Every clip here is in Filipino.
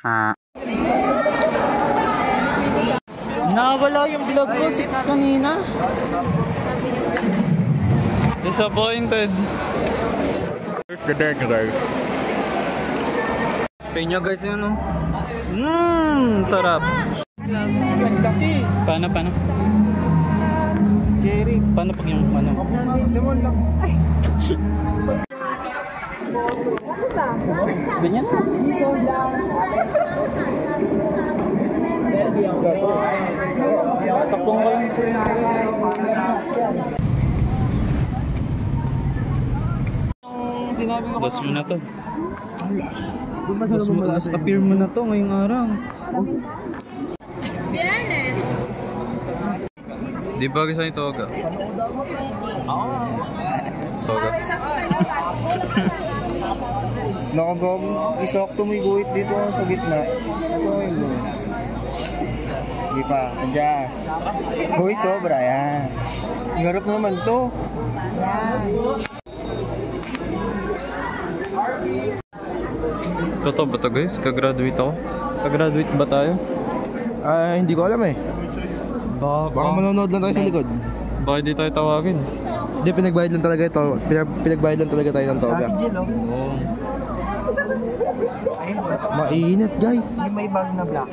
Ha. Nawala yung vlog ko 6 kanina. Disappointed. Here's the deck, guys. Tingnan guys yun, no? Sarap. Paano? Jerry. Paano pag yung ano? Lemon lang. Ganyan? Tapong ko lang. Sinabi mo ko. Last mo na to. Last appear mo na to ngayong araw. Di ba gusto ni Toga? Toga. Nakagawin. Isokto mo yung guhit dito sa gitna. Ito yung guhit. Hindi pa. Adjust. Guhit sobra. Yan. Harap naman to. Totoo ba ito guys? Kagraduate ako? Kagraduate ba tayo? Hindi ko alam eh. Baka manonood lang tayo sa likod. Bakit di tayo tawagin? Hindi, pinagbayad lang talaga ito. Pinagbayad lang talaga tayo ng Toga. Oo. Mainit guys. May bag na black.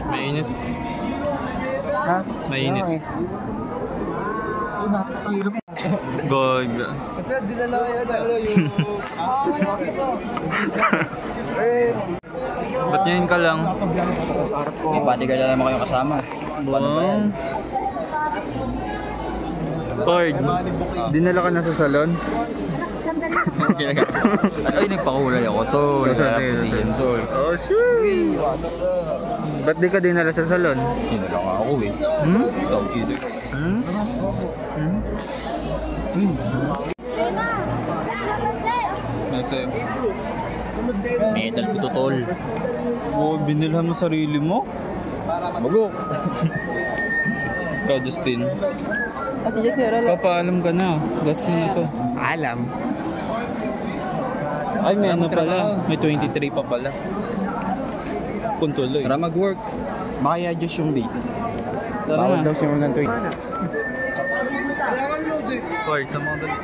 Mainit. Ha? Mainit. God. Dinala kayo yung... Ba't ngayon ka lang? May bodyguard na naman kayong kasama. Paano ba yan? Lord, dinala ka na sa salon? Ay, nagpakulay ako to. Nagpakulay to. Oh, sure. Ba't di ka dinala sa salon? Dinala ka ako eh. Ikaw, either. Nasa'yo? Metal ko to, tol. Oh, binilhan mo sarili mo? Bagok. Ikaw, Justin. Papaalam ka na. Gas mo na to. Alam. Ay, may ano pala. May 23 pa pala. Kung tuloy. Tara mag-work. Maki-adjust yung date. Bawal daw siya ng 20. Kailangan mo din. Lord, sa mga dali.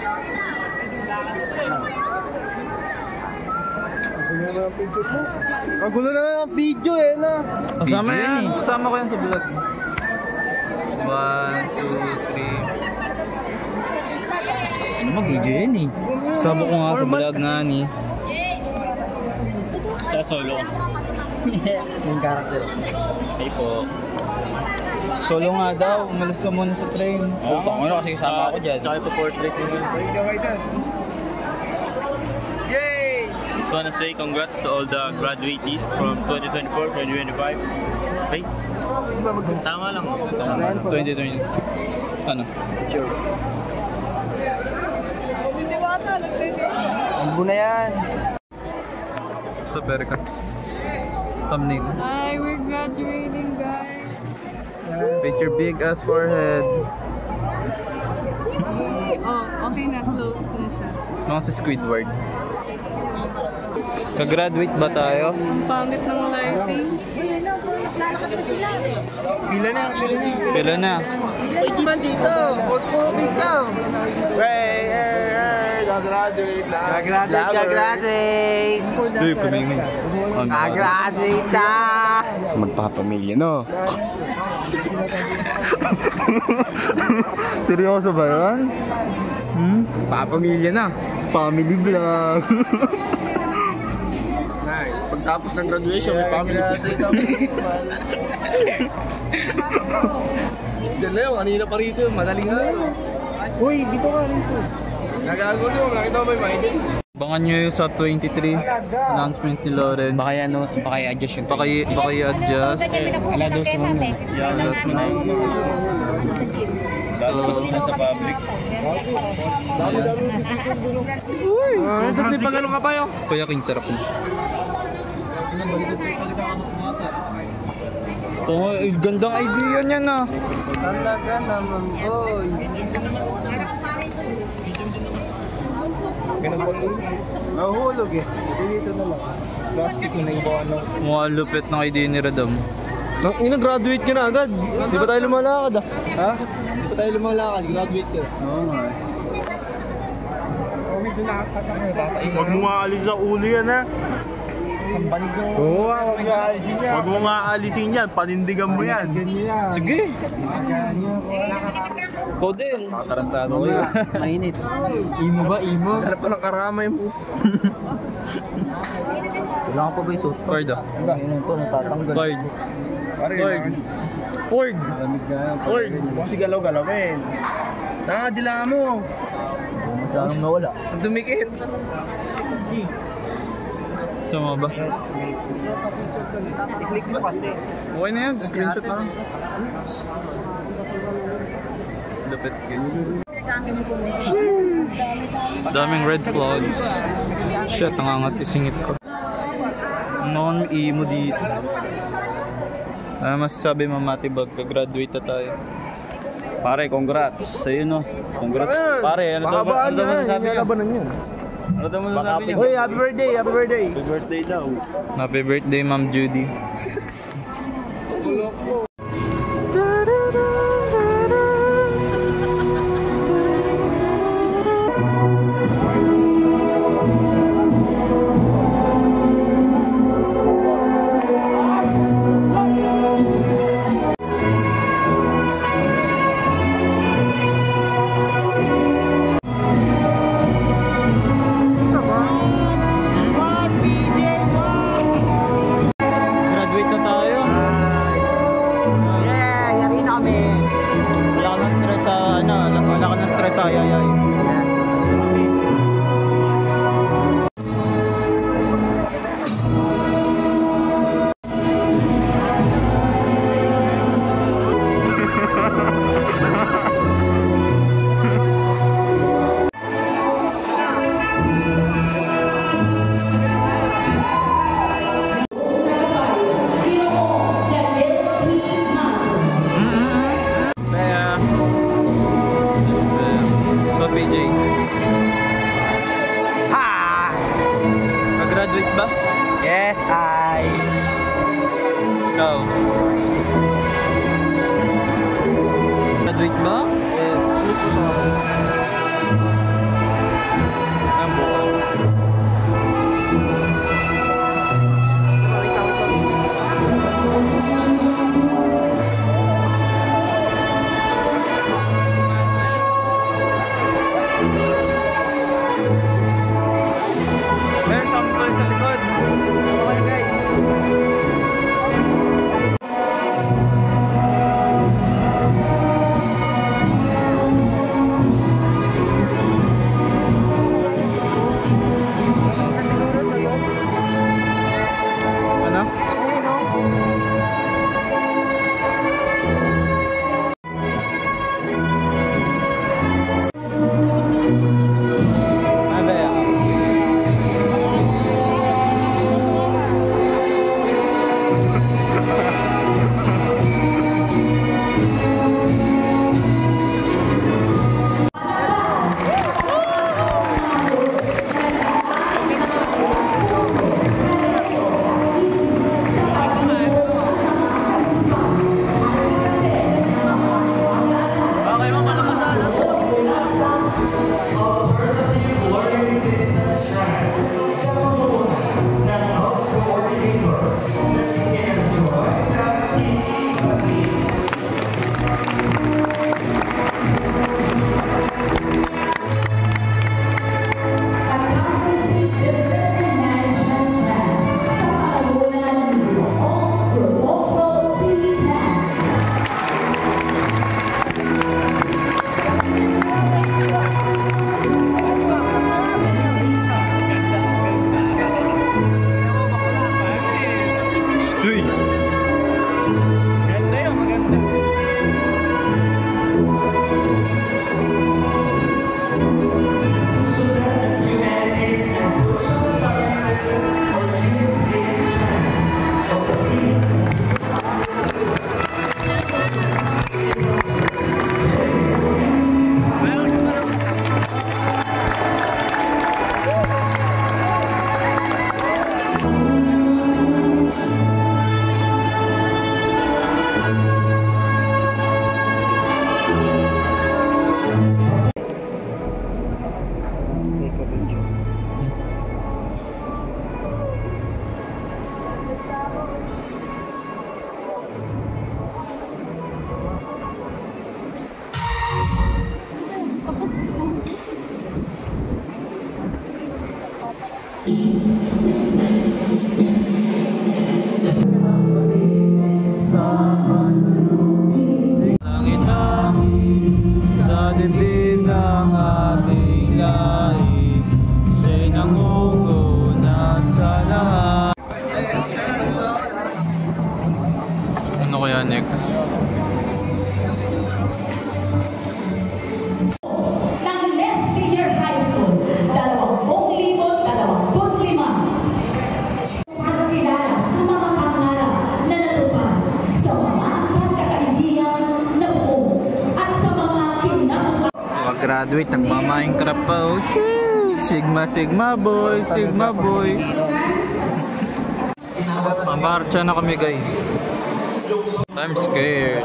Magulo naman ang video eh na. Kasama Video yan. yan eh. Kasama ko yan sa vlog. 1, 2, 3. Ano mag-video yan eh? Kasama ko nga sa vlog nga ni. Basta solo ko. Yung character. Ay po. Solo nga daw. Umalis ka muna sa train. Oo, ano kasi kasama ako dyan. Tsaka ipo-portrait mo yun. Yay! Just wanna say congrats to all the graduatees from 2024, 2025. Okay? Tama lang. 2020. Ano? Ang na yan. Sa America. Thumbnail. Hi, we're graduating, guys. Picture big ass forehead. Oh, okay na. Close na siya. Mga si Squidward. Ka-graduate ba tayo? Ang pangit ng lighting. Pila na. Pila na. Wait man dito. Huwag mo ikaw. Gagraduate na. Gagraduate. Steve, kumingin. Gagraduate na. Magpapamilya, no? Seryoso ba yan? Papamilya na. Family vlog. Nice. Pagtapos ng graduation, may family. Diyan na yun. Kanina pa rito. Madaling araw. Uy, dito ka rito. Nag-algo siya. Nakita mo ba yung Abangan nyo yung sa 23 announcement ni Lawrence. Baka i-adjust yung Baka i-adjust. Ala daw si Ma'am na. Yeah, alas mo na. So, nasa public. Uy! Dati pa gano'n ka pa yun? Kuya King, sarap mo. Ito, gandang idea niyan ah. Talaga naman, boy. tulog eh. Dito na lang. Plastic na yung ano. Mga lupit ng idea ni Radam. Graduate ka na agad. Di ba tayo lumalakad ah? Ha? Di ba tayo lumalakad? Graduate ka. Oo nga eh. Huwag mo nga alis sa ulo yan ha. Oo, huwag nga alisin niya. Huwag mo nga alisin yan, panindigan mo yan. Sige. Ikaw din. Tarantado ko Oo yun. nga, mainit. Imo ba? Imo? Harap pa ng karamay mo. Kailangan pa ba yung suit? Ford ah. Ayun ito, natatanggal. Ford. Pare, Ford. Ford. Lamig ka. Ford. Kasi galaw-galawin. Dila mo. Masyadong nawala. Ang dumikit. Sama ba? I-click mo kasi. Okay na yan, screenshot na lang. Lupit guys. Daming red flags. Shit, nangangat isingit ko. Noon imo dito. Masasabi mo Matibag, graduate na tayo. Pare, congrats. Sa'yo no. Congrats. Pare, ano daw masasabi niya? Labanan yun. Ano daw masasabi niya? Hoy, happy birthday! Happy birthday! Happy birthday daw. Happy birthday, Ma'am Judy. Graduate na tayo. Yeah! Yari na kami! Wala ka ng stress sa wala ka ng stress sa ayay. PJ. Ha! Mag-graduate ba? Yes, I... Ikaw. Graduate ba? Yes, Ang buwan. Meron sample sa likod. Okay guys. Ano? Ano ba yan? Okay, mamalakas. Accountancy, Business and Management 10. Sa paabunan ng Rodolfo C. 10. Langit-langit sa dibdib ng ating lahi, siya'y nangunguna sa lahat. Ano kaya next? ng NES Senior High School, 2025. Pagkilala sa mga pangarap na natupad, sa mga pagkakaibigan na buo, at sa mga kinabukasan. Mag-graduate, nagma-Minecraft pa. Oh, shit! Sigma, Sigma boy, Sigma boy. Mamarcha na kami guys. I'm scared.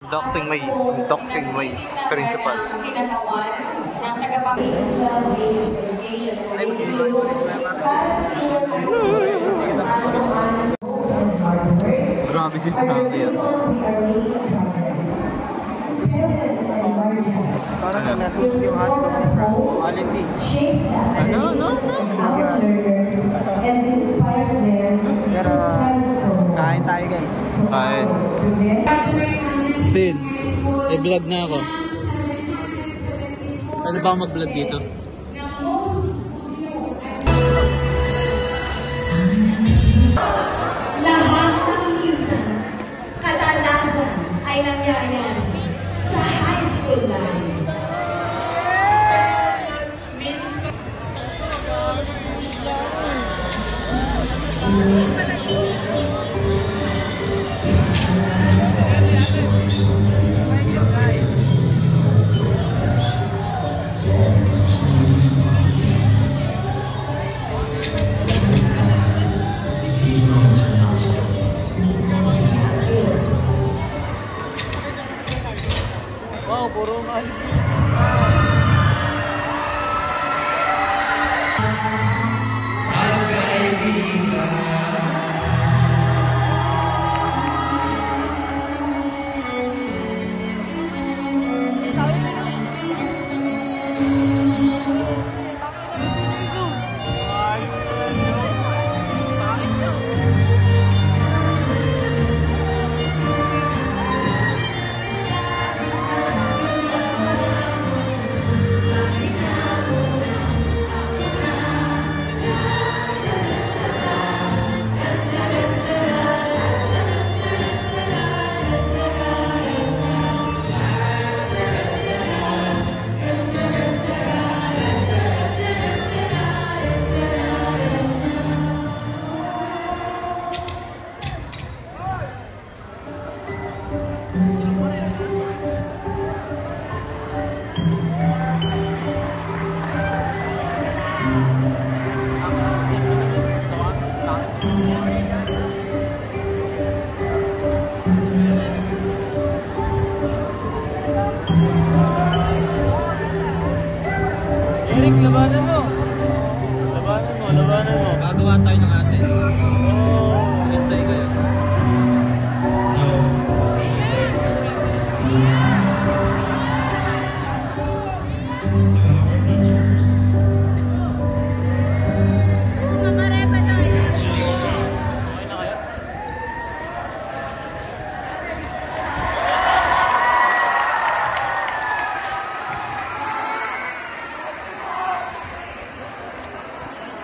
Doxing way, principal. Grabe si Grabe yan. Parang nasuot yung hotdog ni Frank. Quality. Ano? Pero, kain tayo guys. Kain. Still, i-vlog na ako. Ano ba mag-vlog dito? Lahat ng minsan, kadalasan ay nangyayari sa high school life. Wow, puro mahal. Eric, labanan mo. Labanan mo. Gagawa tayo ng atin. Hintay kayo.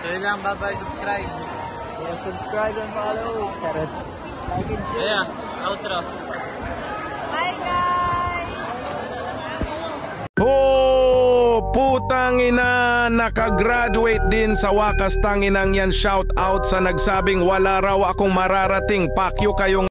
So yun lang, bye-bye, subscribe. Yeah, subscribe and follow. Charot. Like and share. Yeah, outro. Bye guys! Oh, putang ina, nakagraduate din sa wakas, tanginang yan. Shout out sa nagsabing wala raw akong mararating. Pakyo kayong